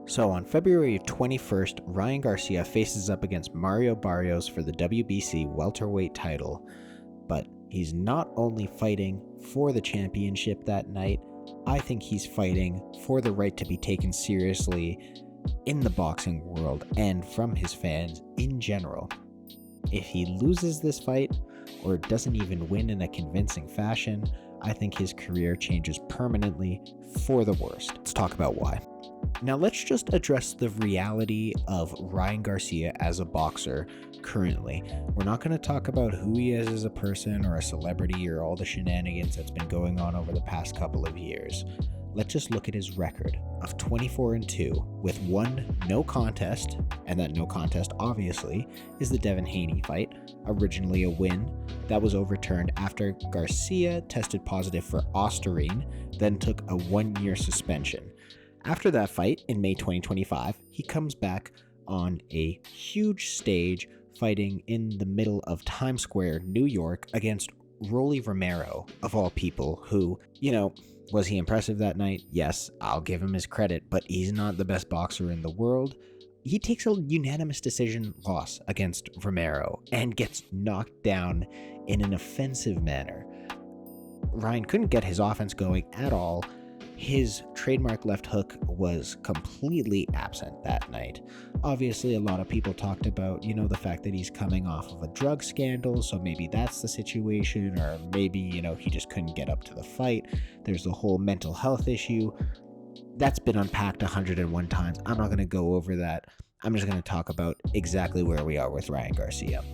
So on February 21st, Ryan Garcia faces up against Mario Barrios for the WBC welterweight title. But he's not only fighting for the championship that night, I think he's fighting for the right to be taken seriously in the boxing world and from his fans in general. If he loses this fight, or doesn't even win in a convincing fashion, I think his career changes permanently for the worst. Let's talk about why. Now let's just address the reality of Ryan Garcia as a boxer currently. We're not going to talk about who he is as a person or a celebrity or all the shenanigans that's been going on over the past couple of years. Let's just look at his record of 24-2 with one no contest, and that no contest obviously is the Devin Haney fight, originally a win that was overturned after Garcia tested positive for Ostarine, then took a 1-year suspension. After that fight in May 2025, he comes back on a huge stage fighting in the middle of Times Square, New York against Rolly Romero, of all people, who, was he impressive that night? Yes, I'll give him his credit, but he's not the best boxer in the world. He takes a unanimous decision loss against Romero and gets knocked down in an offensive manner. Ryan couldn't get his offense going at all. His trademark left hook was completely absent that night. Obviously, a lot of people talked about, the fact that he's coming off of a drug scandal, so maybe that's the situation, or maybe, he just couldn't get up to the fight. There's the whole mental health issue. That's been unpacked 101 times. I'm not going to go over that. I'm just going to talk about exactly where we are with Ryan Garcia.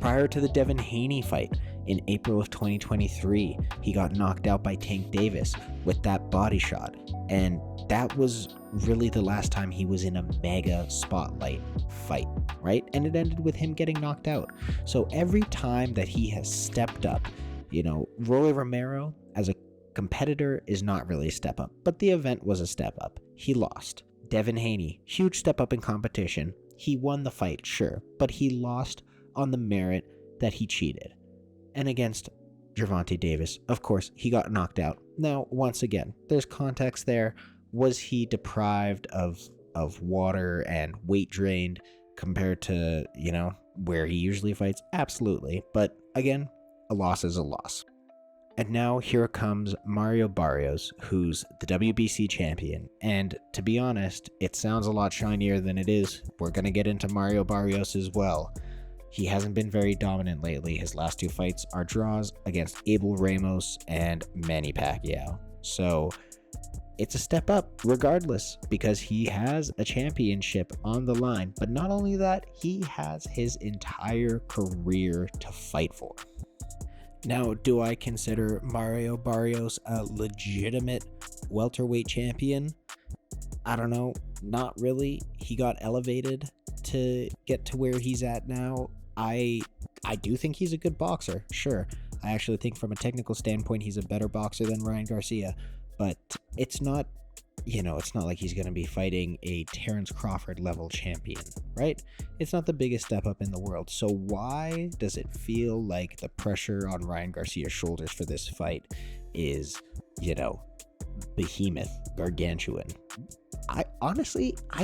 Prior to the Devin Haney fight, in April of 2023, he got knocked out by Tank Davis with that body shot, and that was really the last time he was in a mega spotlight fight, right? And it ended with him getting knocked out. So every time that he has stepped up, Rolly Romero as a competitor is not really a step up, but the event was a step up. He lost. Devin Haney, huge step up in competition. He won the fight, sure, but he lost on the merit that he cheated. And against Gervonta Davis, of course, he got knocked out. Now, once again, there's context there. Was he deprived of water and weight drained compared to, where he usually fights? Absolutely. But again, a loss is a loss. And now here comes Mario Barrios, who's the WBC champion. And to be honest, it sounds a lot shinier than it is. We're going to get into Mario Barrios as well. He hasn't been very dominant lately. His last 2 fights are draws against Abel Ramos and Manny Pacquiao. So it's a step up regardless, because he has a championship on the line. But not only that, he has his entire career to fight for. Now, do I consider Mario Barrios a legitimate welterweight champion? I don't know. Not really. He got elevated to get to where he's at now. I do think he's a good boxer, sure. I actually think from a technical standpoint he's a better boxer than Ryan Garcia, but it's not like he's going to be fighting a Terrence Crawford level champion, right? It's not the biggest step up in the world. So why does it feel like the pressure on Ryan Garcia's shoulders for this fight is, behemoth, gargantuan? I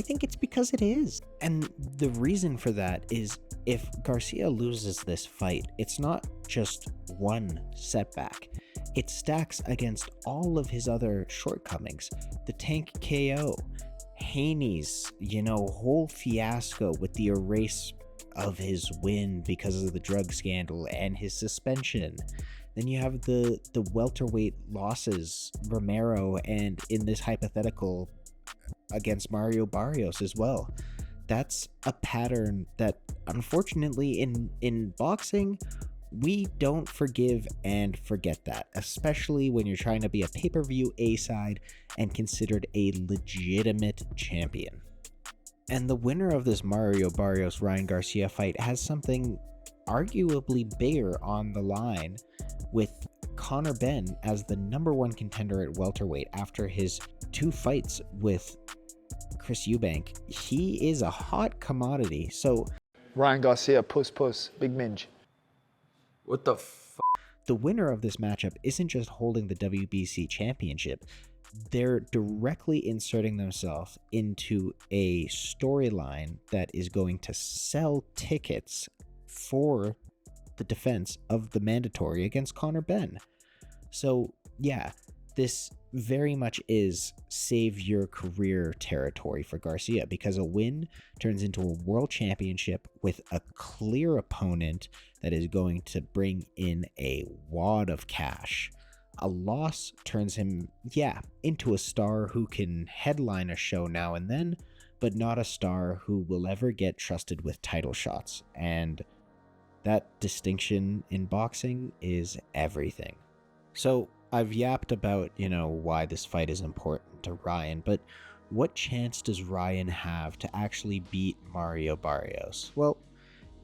think it's because it is. And the reason for that is, if Garcia loses this fight, it's not just one setback. It stacks against all of his other shortcomings. The Tank KO, Haney's, whole fiasco with the erase of his win because of the drug scandal and his suspension. Then you have the welterweight losses, Romero, and in this hypothetical against Mario Barrios as well. That's a pattern that, unfortunately, in boxing, we don't forgive and forget that, especially when you're trying to be a pay-per-view A-side and considered a legitimate champion. And the winner of this Mario Barrios-Ryan Garcia fight has something arguably bigger on the line, with Conor Benn as the number 1 contender at welterweight after his 2 fights with Chris Eubank. He is a hot commodity. So Ryan Garcia, puss, big minge. What the f? The winner of this matchup isn't just holding the WBC championship. they're directly inserting themselves into a storyline that is going to sell tickets for the defense of the mandatory against Conor Benn. So, yeah, this very much is save your career territory for Garcia, because a win turns into a world championship with a clear opponent that is going to bring in a wad of cash. A loss turns him, into a star who can headline a show now and then, but not a star who will ever get trusted with title shots. And that distinction in boxing is everything. So I've yapped about, why this fight is important to Ryan, but what chance does Ryan have to actually beat Mario Barrios? Well,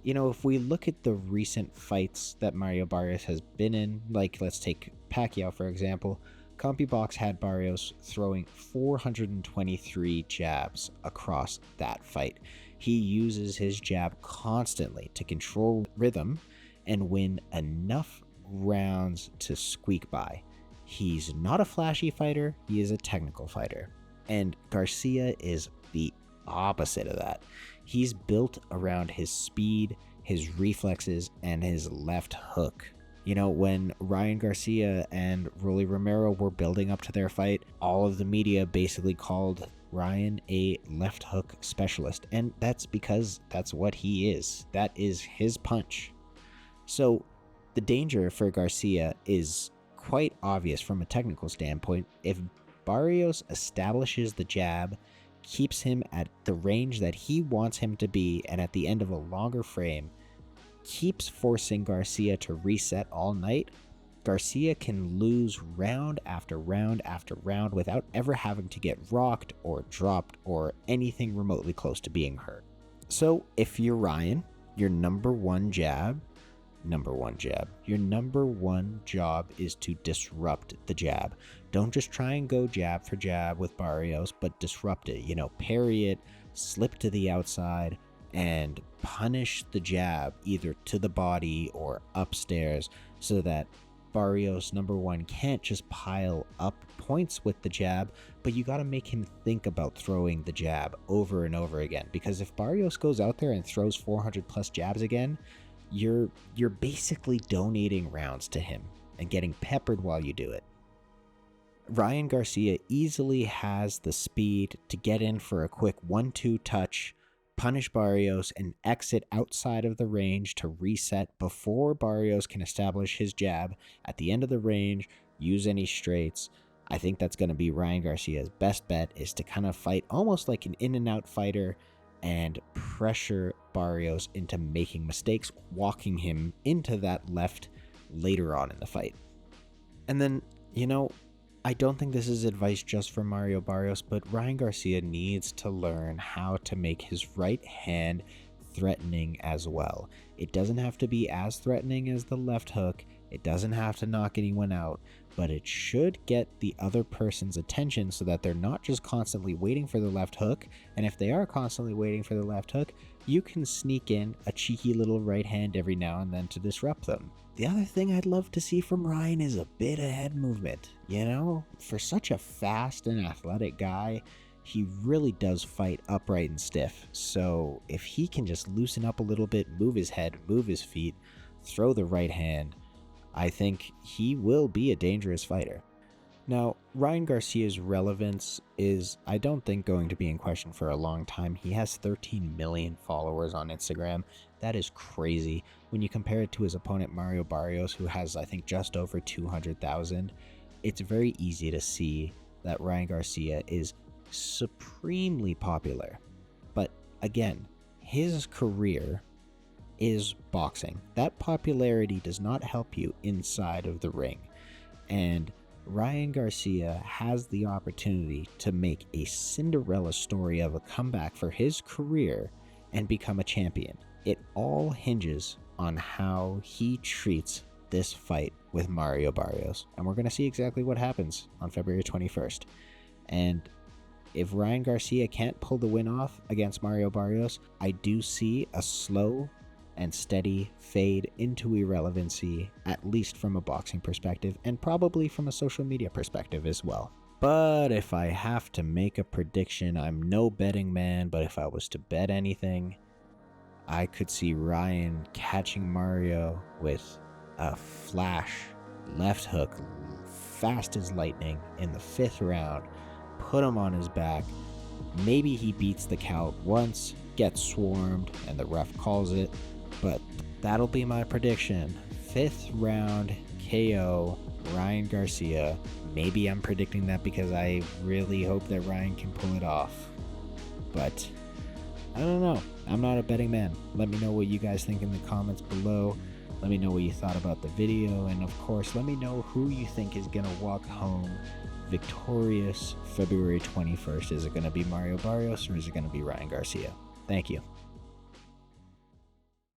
if we look at the recent fights that Mario Barrios has been in, like let's take Pacquiao for example, CompuBox had Barrios throwing 423 jabs across that fight. He uses his jab constantly to control rhythm and win enough rounds to squeak by. He's not a flashy fighter, he is a technical fighter. And Garcia is the opposite of that. He's built around his speed, his reflexes, and his left hook. When Ryan Garcia and Rolly Romero were building up to their fight, all of the media basically called Ryan a left hook specialist. And that's because that's what he is. That is his punch. So the danger for Garcia is quite obvious from a technical standpoint. If Barrios establishes the jab, keeps him at the range that he wants him to be, and at the end of a longer frame, keeps forcing Garcia to reset all night, Garcia can lose round after round after round without ever having to get rocked or dropped or anything remotely close to being hurt. So if you're Ryan, your number one job is to disrupt the jab. Don't just try and go jab for jab with Barrios, but disrupt it. Parry it, slip to the outside, and punish the jab either to the body or upstairs, so that Barrios, number one, can't just pile up points with the jab, but you got to make him think about throwing the jab over and over again. Because if Barrios goes out there and throws 400 plus jabs again, you're basically donating rounds to him and getting peppered while you do it. Ryan Garcia easily has the speed to get in for a quick 1-2 touch, punish Barrios, and exit outside of the range to reset before Barrios can establish his jab at the end of the range, use any straights. I think that's going to be Ryan Garcia's best bet, is to kind of fight almost like an in and out fighter and pressure Barrios into making mistakes, walking him into that left later on in the fight. And then, I don't think this is advice just for Mario Barrios, but Ryan Garcia needs to learn how to make his right hand threatening as well. It doesn't have to be as threatening as the left hook. It doesn't have to knock anyone out, but it should get the other person's attention so that they're not just constantly waiting for the left hook. And if they are constantly waiting for the left hook, you can sneak in a cheeky little right hand every now and then to disrupt them. The other thing I'd love to see from Ryan is a bit of head movement. For such a fast and athletic guy, he really does fight upright and stiff. So if he can just loosen up a little bit, move his head, move his feet, throw the right hand, I think he will be a dangerous fighter. Now, Ryan Garcia's relevance is, I don't think, going to be in question for a long time. He has 13 million followers on Instagram. That is crazy. When you compare it to his opponent Mario Barrios, who has, I think, just over 200,000, it's very easy to see that Ryan Garcia is supremely popular. But again, his career is boxing. That popularity does not help you inside of the ring. And Ryan Garcia has the opportunity to make a Cinderella story of a comeback for his career and become a champion. It all hinges on how he treats this fight with Mario Barrios. And we're going to see exactly what happens on February 21st. And if Ryan Garcia can't pull the win off against Mario Barrios, I do see a slow and steady fade into irrelevancy, at least from a boxing perspective, and probably from a social media perspective as well. But if I have to make a prediction, I'm no betting man, but if I was to bet anything, I could see Ryan catching Mario with a flash left hook, fast as lightning, in the 5th round, put him on his back. Maybe he beats the count once, gets swarmed, and the ref calls it, but that'll be my prediction. 5th round KO, Ryan Garcia. Maybe I'm predicting that because I really hope that Ryan can pull it off. But I don't know. I'm not a betting man. Let me know what you guys think in the comments below. Let me know what you thought about the video. And of course, let me know who you think is going to walk home victorious February 21st. Is it going to be Mario Barrios or is it going to be Ryan Garcia? Thank you.